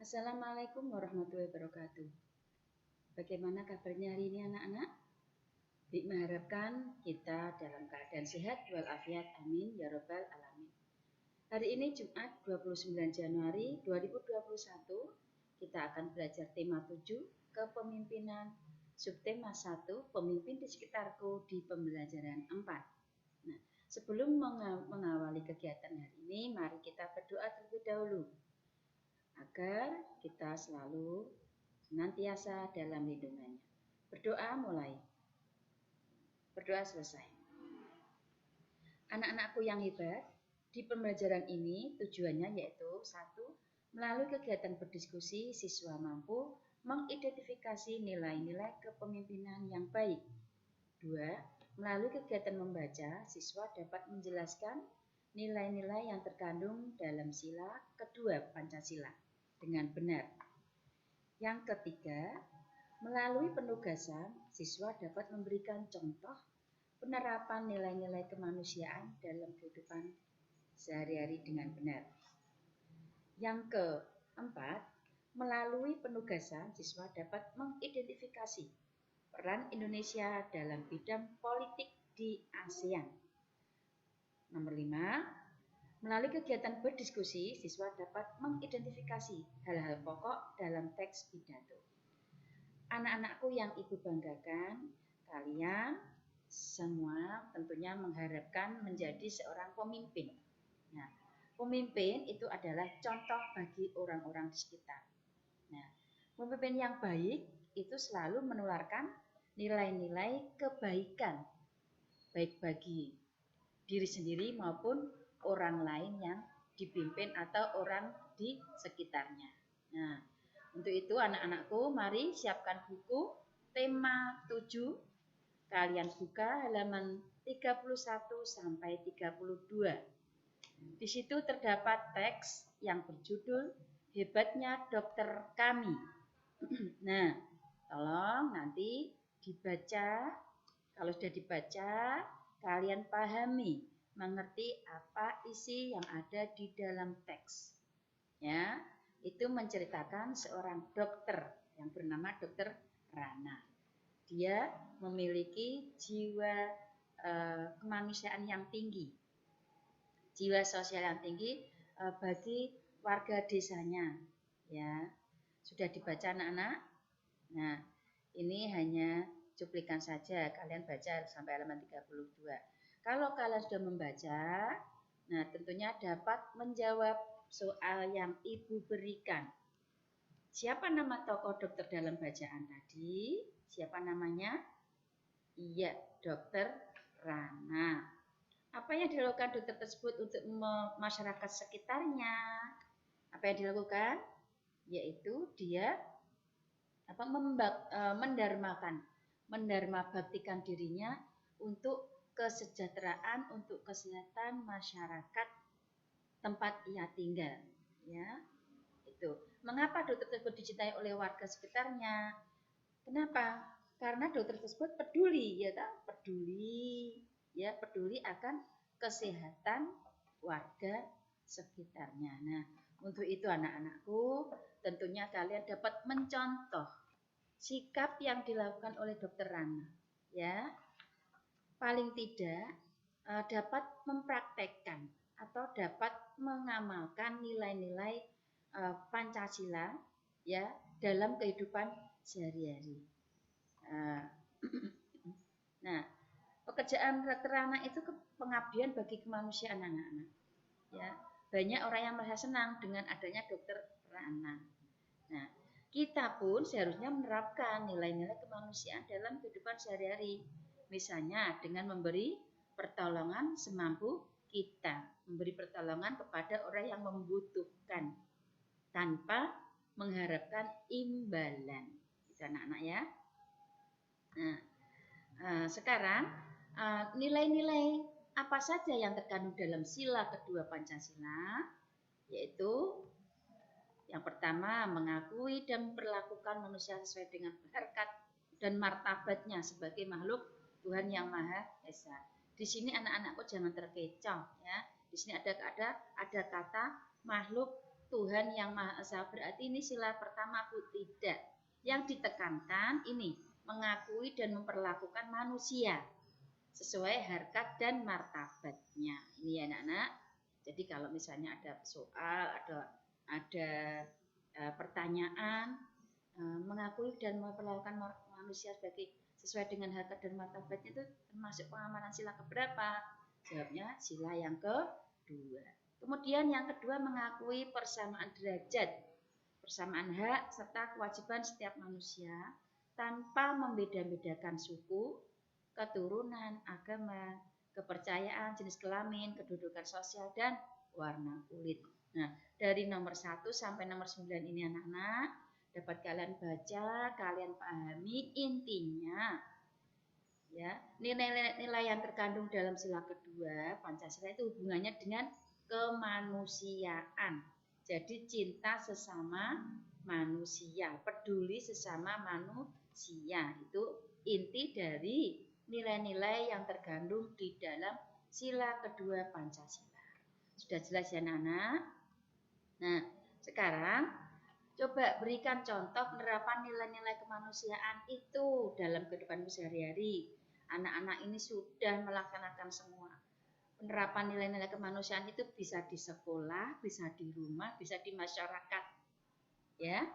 Assalamualaikum warahmatullahi wabarakatuh. Bagaimana kabarnya hari ini anak-anak? Bik mengharapkan kita dalam keadaan sehat walafiat, amin ya robbal alamin. Hari ini Jumat 29 Januari 2021 kita akan belajar tema 7 kepemimpinan, subtema 1 pemimpin di sekitarku di pembelajaran 4. Nah, sebelum mengawali kegiatan hari ini, mari kita berdoa terlebih dahulu agar kita selalu senantiasa dalam lindungannya. Berdoa mulai. Berdoa selesai. Anak-anakku yang hebat, di pembelajaran ini tujuannya yaitu 1. Melalui kegiatan berdiskusi, siswa mampu mengidentifikasi nilai-nilai kepemimpinan yang baik. 2. Melalui kegiatan membaca, siswa dapat menjelaskan nilai-nilai yang terkandung dalam sila kedua Pancasila dengan benar. Yang ketiga, melalui penugasan, siswa dapat memberikan contoh penerapan nilai-nilai kemanusiaan dalam kehidupan sehari-hari dengan benar. Yang keempat, melalui penugasan, siswa dapat mengidentifikasi peran Indonesia dalam bidang politik di ASEAN. Nomor 5, melalui kegiatan berdiskusi, siswa dapat mengidentifikasi hal-hal pokok dalam teks pidato. Anak-anakku yang ibu banggakan, kalian semua tentunya mengharapkan menjadi seorang pemimpin. Nah, pemimpin itu adalah contoh bagi orang-orang di sekitar. Nah, pemimpin yang baik itu selalu menularkan nilai-nilai kebaikan, baik bagi diri sendiri maupun orang lain yang dipimpin atau orang di sekitarnya. Nah, untuk itu anak-anakku, mari siapkan buku tema 7. Kalian buka halaman 31 sampai 32. Di situ terdapat teks yang berjudul Hebatnya Dokter Kami. Nah, tolong nanti dibaca. Kalau sudah dibaca, kalian pahami, mengerti apa isi yang ada di dalam teks. Ya, itu menceritakan seorang dokter yang bernama Dokter Rana. Dia memiliki jiwa kemanusiaan yang tinggi, jiwa sosial yang tinggi bagi warga desanya. Ya, sudah dibaca anak-anak? Nah, ini hanya cuplikan saja, kalian baca sampai halaman 32. Kalau kalian sudah membaca, nah tentunya dapat menjawab soal yang ibu berikan. Siapa nama tokoh dokter dalam bacaan tadi? Siapa namanya? Iya, Dokter Rana. Apa yang dilakukan dokter tersebut untuk masyarakat sekitarnya? Apa yang dilakukan? Yaitu dia mendarmabaktikan dirinya untuk kesejahteraan, untuk kesehatan masyarakat tempat ia tinggal. Ya, itu. Mengapa dokter tersebut dicintai oleh warga sekitarnya? Kenapa? Karena dokter tersebut peduli, peduli akan kesehatan warga sekitarnya. Nah, untuk itu anak-anakku, tentunya kalian dapat mencontoh sikap yang dilakukan oleh Dokter Rana, ya. Paling tidak dapat mempraktekkan atau dapat mengamalkan nilai-nilai Pancasila, ya, dalam kehidupan sehari-hari. Nah, pekerjaan Dokter Rana itu pengabdian bagi kemanusiaan anak-anak. Ya, banyak orang yang merasa senang dengan adanya Dokter Rana. Nah, kita pun seharusnya menerapkan nilai-nilai kemanusiaan dalam kehidupan sehari-hari. Misalnya dengan memberi pertolongan semampu kita, memberi pertolongan kepada orang yang membutuhkan tanpa mengharapkan imbalan. Itu anak-anak ya. Nah, sekarang nilai-nilai apa saja yang terkandung dalam sila kedua Pancasila? Yaitu yang pertama, mengakui dan memperlakukan manusia sesuai dengan harkat dan martabatnya sebagai makhluk Tuhan yang Maha Esa. Di sini anak-anakku jangan terkecoh, ya. Di sini ada kata makhluk Tuhan Yang Maha Esa. Berarti ini sila pertama, Bu, tidak. Yang ditekankan ini mengakui dan memperlakukan manusia sesuai harkat dan martabatnya. Ini ya anak-anak. Jadi kalau misalnya ada soal, ada pertanyaan, mengakui dan memperlakukan manusia sebagai sesuai dengan harkat dan martabatnya itu termasuk pengamalan sila keberapa? Jawabnya sila yang kedua. Kemudian yang kedua mengakui persamaan derajat, persamaan hak serta kewajiban setiap manusia tanpa membeda-bedakan suku, keturunan, agama, kepercayaan, jenis kelamin, kedudukan sosial, dan warna kulit. Nah, dari nomor 1 sampai nomor 9 ini anak-anak, dapat kalian baca, kalian pahami intinya. Ya, nilai-nilai yang terkandung dalam sila kedua Pancasila itu hubungannya dengan kemanusiaan. Jadi cinta sesama manusia, peduli sesama manusia. Itu inti dari nilai-nilai yang terkandung di dalam sila kedua Pancasila. Sudah jelas ya anak-anak? Nah, sekarang coba berikan contoh penerapan nilai-nilai kemanusiaan itu dalam kehidupan sehari-hari. Anak-anak ini sudah melaksanakan semua. Penerapan nilai-nilai kemanusiaan itu bisa di sekolah, bisa di rumah, bisa di masyarakat. Ya.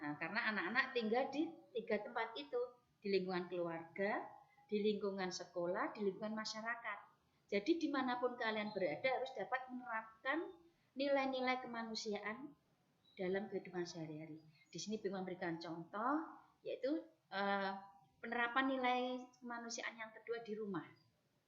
Nah, karena anak-anak tinggal di 3 tempat itu, di lingkungan keluarga, di lingkungan sekolah, di lingkungan masyarakat. Jadi dimanapun kalian berada harus dapat menerapkan nilai-nilai kemanusiaan dalam kehidupan sehari-hari. Di sini Bima memberikan contoh, yaitu penerapan nilai kemanusiaan yang kedua di rumah.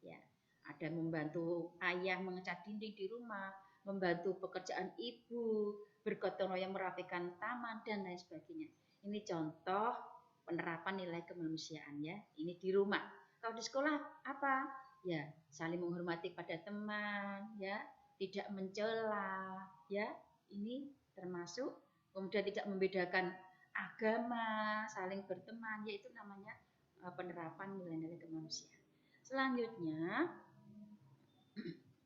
Ya, ada membantu ayah mengecat dinding di rumah, membantu pekerjaan ibu, bergotong royong merapikan taman dan lain sebagainya. Ini contoh penerapan nilai kemanusiaan ya. Ini di rumah. Kalau di sekolah apa? Ya, saling menghormati pada teman, ya, tidak mencela, ya. Ini termasuk kemudian tidak membedakan agama, saling berteman, yaitu namanya penerapan nilai-nilai kemanusiaan. Selanjutnya,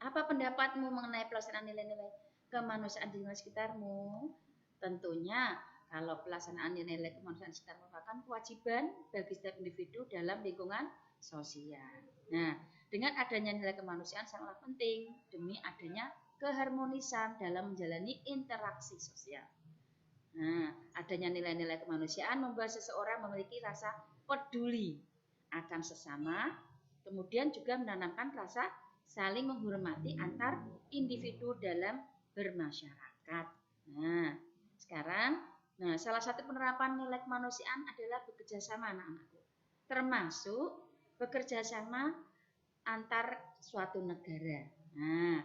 apa pendapatmu mengenai pelaksanaan nilai-nilai kemanusiaan di lingkungan sekitarmu? Tentunya kalau pelaksanaan nilai-nilai kemanusiaan sekitar merupakan kewajiban bagi setiap individu dalam lingkungan sosial. Nah, dengan adanya nilai kemanusiaan sangatlah penting demi adanya keharmonisan dalam menjalani interaksi sosial. Nah, adanya nilai-nilai kemanusiaan membuat seseorang memiliki rasa peduli akan sesama, kemudian juga menanamkan rasa saling menghormati antar individu dalam bermasyarakat. Nah, sekarang, salah satu penerapan nilai kemanusiaan adalah bekerja sama anak-anakku, termasuk bekerja sama antar suatu negara. Nah,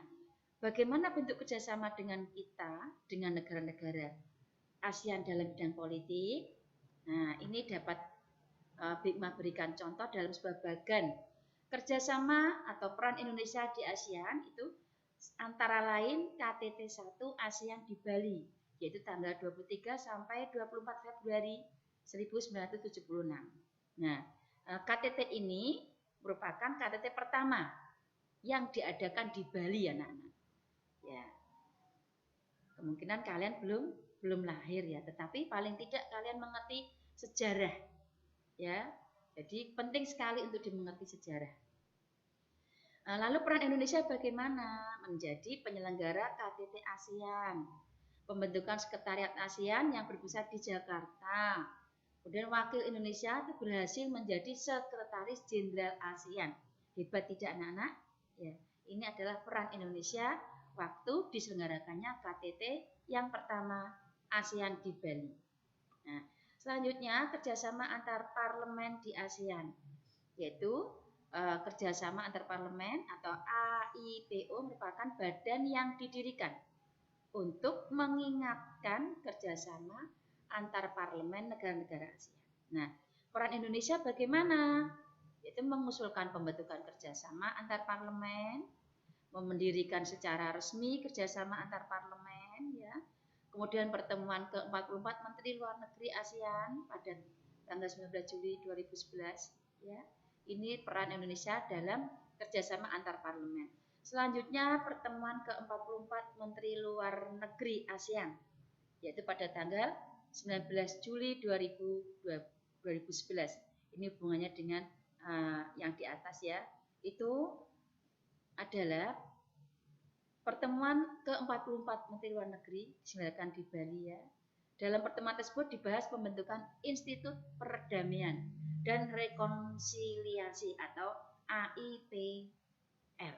bagaimana bentuk kerjasama dengan kita, dengan negara-negara ASEAN dalam bidang politik? Nah, ini dapat Bigma berikan contoh dalam sebuah bagan kerjasama atau peran Indonesia di ASEAN itu antara lain KTT 1 ASEAN di Bali, yaitu tanggal 23 sampai 24 Februari 1976. Nah, KTT ini merupakan KTT pertama yang diadakan di Bali anak-anak. Ya, kemungkinan kalian belum lahir ya, tetapi paling tidak kalian mengerti sejarah. Ya, jadi penting sekali untuk dimengerti sejarah. Lalu peran Indonesia bagaimana? Menjadi penyelenggara KTT ASEAN, pembentukan sekretariat ASEAN yang berpusat di Jakarta. Kemudian wakil Indonesia itu berhasil menjadi sekretaris jenderal ASEAN. Hebat tidak anak-anak? Ya, ini adalah peran Indonesia waktu diselenggarakannya KTT yang pertama ASEAN di Bali. Nah, selanjutnya kerjasama antar parlemen di ASEAN, yaitu kerjasama antar parlemen atau AIPO merupakan badan yang didirikan untuk mengingatkan kerjasama antar parlemen negara-negara ASEAN. Nah, peran Indonesia bagaimana? Yaitu mengusulkan pembentukan kerjasama antar parlemen, mendirikan secara resmi kerjasama antar parlemen, ya. Kemudian pertemuan ke-44 Menteri Luar Negeri ASEAN pada tanggal 19 Juli 2011, ya. Ini peran Indonesia dalam kerjasama antar parlemen. Selanjutnya pertemuan ke-44 Menteri Luar Negeri ASEAN, yaitu pada tanggal 19 Juli 2011. Ini hubungannya dengan yang di atas ya. Itu adalah pertemuan ke-44 Menteri Luar Negeri diselenggarakan di Bali ya. Dalam pertemuan tersebut dibahas pembentukan Institut Perdamaian dan Rekonsiliasi atau AIPR.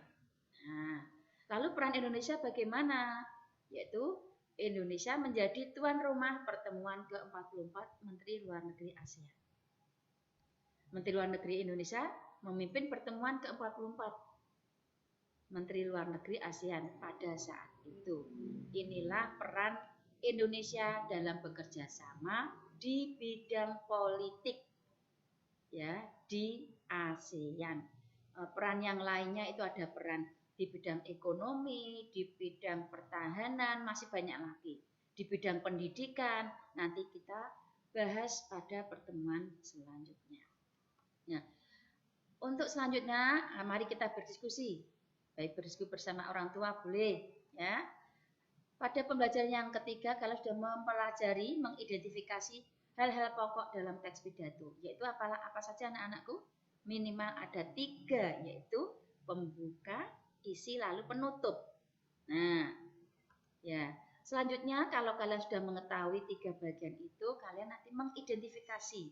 Nah, lalu peran Indonesia bagaimana? Yaitu Indonesia menjadi tuan rumah pertemuan ke-44 Menteri Luar Negeri ASEAN. Menteri Luar Negeri Indonesia memimpin pertemuan ke-44 Menteri Luar Negeri ASEAN pada saat itu. Inilah peran Indonesia dalam bekerja sama di bidang politik ya di ASEAN. Peran yang lainnya itu ada peran di bidang ekonomi, di bidang pertahanan, masih banyak lagi. Di bidang pendidikan, nanti kita bahas pada pertemuan selanjutnya. Nah, untuk selanjutnya, mari kita berdiskusi. Baik berdiskusi bersama orang tua boleh, ya. Pada pembelajaran yang ketiga, kalau sudah mempelajari, mengidentifikasi hal-hal pokok dalam teks pidato, yaitu apa saja anak-anakku? Minimal ada 3, yaitu pembuka, isi, lalu penutup. Nah, ya. Selanjutnya, kalau kalian sudah mengetahui 3 bagian itu, kalian nanti mengidentifikasi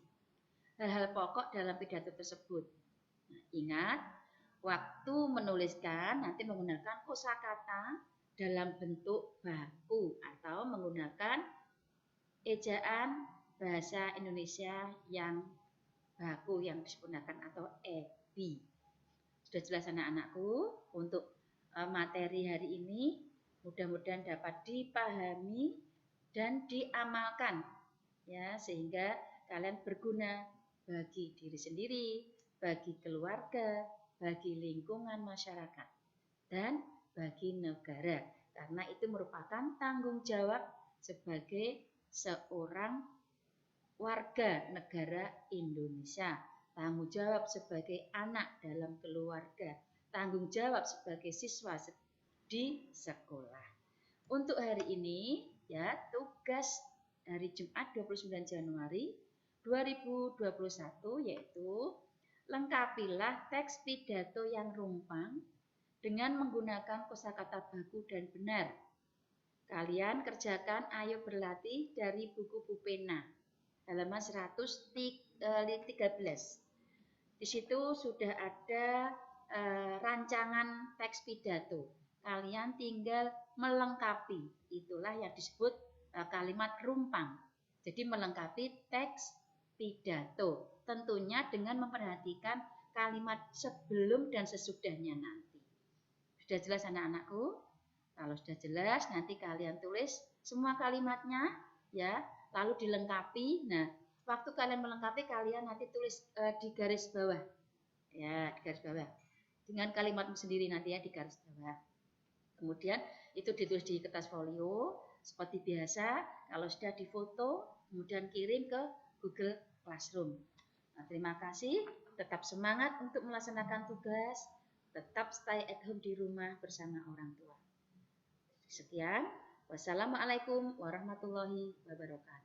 hal-hal pokok dalam pidato tersebut. Nah, ingat, waktu menuliskan nanti menggunakan kosakata dalam bentuk baku atau menggunakan ejaan bahasa Indonesia yang baku yang digunakan atau EBI. Sudah jelas anak-anakku untuk materi hari ini, mudah-mudahan dapat dipahami dan diamalkan ya, sehingga kalian berguna bagi diri sendiri, bagi keluarga, bagi lingkungan masyarakat dan bagi negara, karena itu merupakan tanggung jawab sebagai seorang warga negara Indonesia, tanggung jawab sebagai anak dalam keluarga, tanggung jawab sebagai siswa di sekolah. Untuk hari ini ya, tugas hari Jumat 29 Januari 2021 yaitu lengkapilah teks pidato yang rumpang dengan menggunakan kosakata baku dan benar. Kalian kerjakan Ayo Berlatih dari buku Bu Pena, halaman 113. Di situ sudah ada rancangan teks pidato. Kalian tinggal melengkapi. Itulah yang disebut kalimat rumpang. Jadi melengkapi teks pidato. Tentunya dengan memperhatikan kalimat sebelum dan sesudahnya nanti. Sudah jelas anak-anakku? Kalau sudah jelas, nanti kalian tulis semua kalimatnya, ya, lalu dilengkapi. Nah, waktu kalian melengkapi, kalian nanti tulis di garis bawah, ya, di garis bawah, dengan kalimatmu sendiri nanti ya di garis bawah. Kemudian itu ditulis di kertas folio, seperti biasa. Kalau sudah difoto, kemudian kirim ke Google Classroom. Nah, terima kasih. Tetap semangat untuk melaksanakan tugas. Tetap stay at home di rumah bersama orang tua. Sekian. Wassalamualaikum warahmatullahi wabarakatuh.